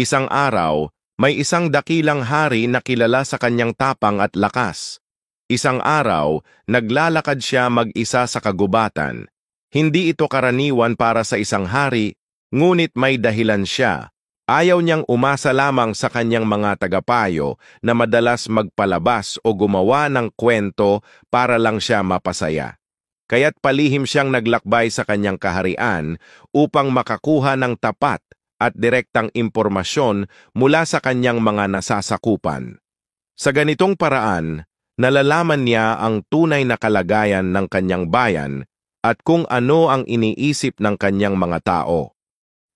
Isang araw, may isang dakilang hari na kilala sa kanyang tapang at lakas. Isang araw, naglalakad siya mag-isa sa kagubatan. Hindi ito karaniwan para sa isang hari, ngunit may dahilan siya. Ayaw niyang umasa lamang sa kanyang mga tagapayo na madalas magpalabas o gumawa ng kwento para lang siya mapasaya. Kaya't palihim siyang naglakbay sa kanyang kaharian upang makakuha ng tapat at direktang impormasyon mula sa kanyang mga nasasakupan. Sa ganitong paraan, nalalaman niya ang tunay na kalagayan ng kanyang bayan at kung ano ang iniisip ng kanyang mga tao.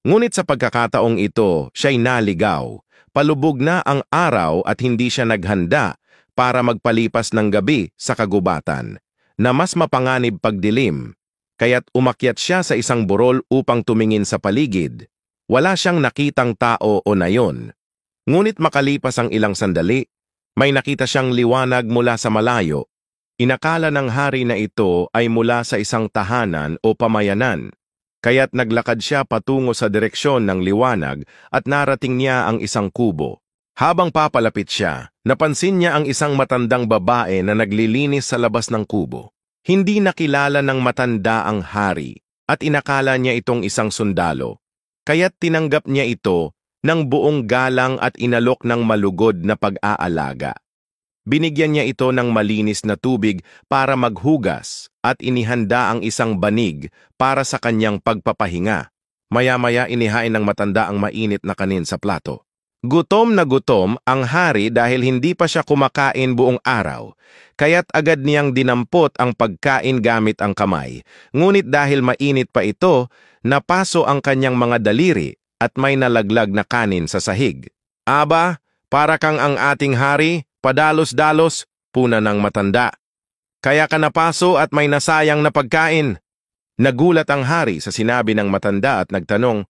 Ngunit sa pagkakataong ito, siya'y naligaw. Palubog na ang araw at hindi siya naghanda para magpalipas ng gabi sa kagubatan, na mas mapanganib pagdilim. Kaya't umakyat siya sa isang burol upang tumingin sa paligid. Wala siyang nakitang tao o nayon. Ngunit makalipas ang ilang sandali, may nakita siyang liwanag mula sa malayo. Inakala ng hari na ito ay mula sa isang tahanan o pamayanan. Kaya't naglakad siya patungo sa direksyon ng liwanag at narating niya ang isang kubo. Habang papalapit siya, napansin niya ang isang matandang babae na naglilinis sa labas ng kubo. Hindi nakilala ng matanda ang hari at inakala niya itong isang sundalo. Kaya't tinanggap niya ito ng buong galang at inalok ng malugod na pag-aalaga. Binigyan niya ito ng malinis na tubig para maghugas at inihanda ang isang banig para sa kanyang pagpapahinga. Maya-maya inihain ng matanda ang mainit na kanin sa plato. Gutom na gutom ang hari dahil hindi pa siya kumakain buong araw, kaya't agad niyang dinampot ang pagkain gamit ang kamay. Ngunit dahil mainit pa ito, napaso ang kanyang mga daliri at may nalaglag na kanin sa sahig. Aba, para kang ang ating hari, padalos-dalos, puna ng matanda. Kaya ka napaso at may nasayang na pagkain. Nagulat ang hari sa sinabi ng matanda at nagtanong,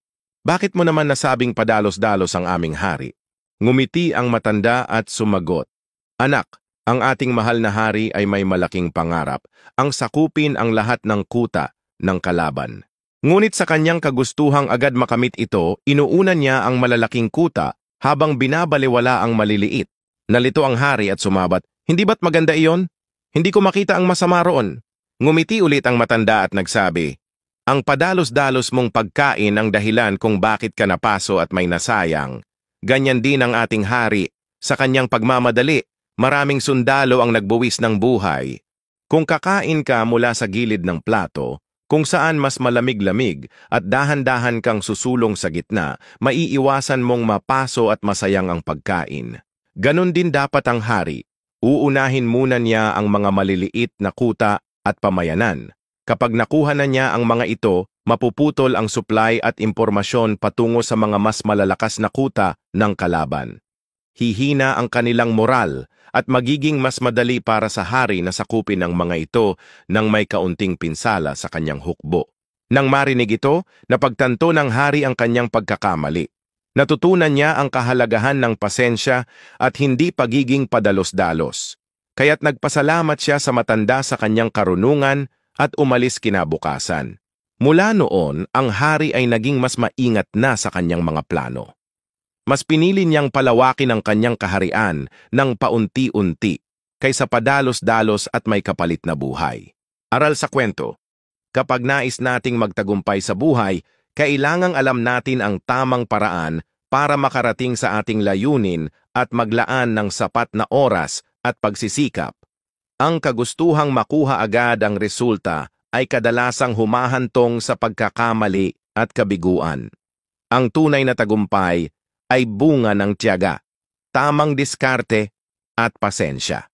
bakit mo naman nasabing padalos-dalos ang aming hari? Ngumiti ang matanda at sumagot, anak, ang ating mahal na hari ay may malaking pangarap, ang sakupin ang lahat ng kuta ng kalaban. Ngunit sa kanyang kagustuhang agad makamit ito, inuunan niya ang malalaking kuta habang binabaliwala ang maliliit. Nalito ang hari at sumabat, hindi ba't maganda iyon? Hindi ko makita ang masama roon. Ngumiti ulit ang matanda at nagsabi, ang padalos-dalos mong pagkain ang dahilan kung bakit ka napaso at may nasayang. Ganyan din ang ating hari. Sa kanyang pagmamadali, maraming sundalo ang nagbuwis ng buhay. Kung kakain ka mula sa gilid ng plato, kung saan mas malamig-lamig at dahan-dahan kang susulong sa gitna, maiiwasan mong mapaso at masayang ang pagkain. Ganon din dapat ang hari. Uunahin muna niya ang mga maliliit na kuta at pamayanan. Kapag nakuha na niya ang mga ito, mapuputol ang supply at impormasyon patungo sa mga mas malalakas na kuta ng kalaban. Hihina ang kanilang moral at magiging mas madali para sa hari na sakupin ang mga ito nang may kaunting pinsala sa kanyang hukbo. Nang marinig ito, napagtanto ng hari ang kanyang pagkakamali. Natutunan niya ang kahalagahan ng pasensya at hindi pagiging padalos-dalos. Kaya't nagpasalamat siya sa matanda sa kanyang karunungan at umalis kinabukasan. Mula noon, ang hari ay naging mas maingat na sa kanyang mga plano. Mas pinili niyang palawakin ang kanyang kaharian ng paunti-unti kaysa padalos-dalos at may kapalit na buhay. Aral sa kwento, kapag nais nating magtagumpay sa buhay, kailangang alam natin ang tamang paraan para makarating sa ating layunin at maglaan ng sapat na oras at pagsisikap. Ang kagustuhang makuha agad ang resulta ay kadalasang humahantong sa pagkakamali at kabiguan. Ang tunay na tagumpay ay bunga ng tiyaga, tamang diskarte at pasensya.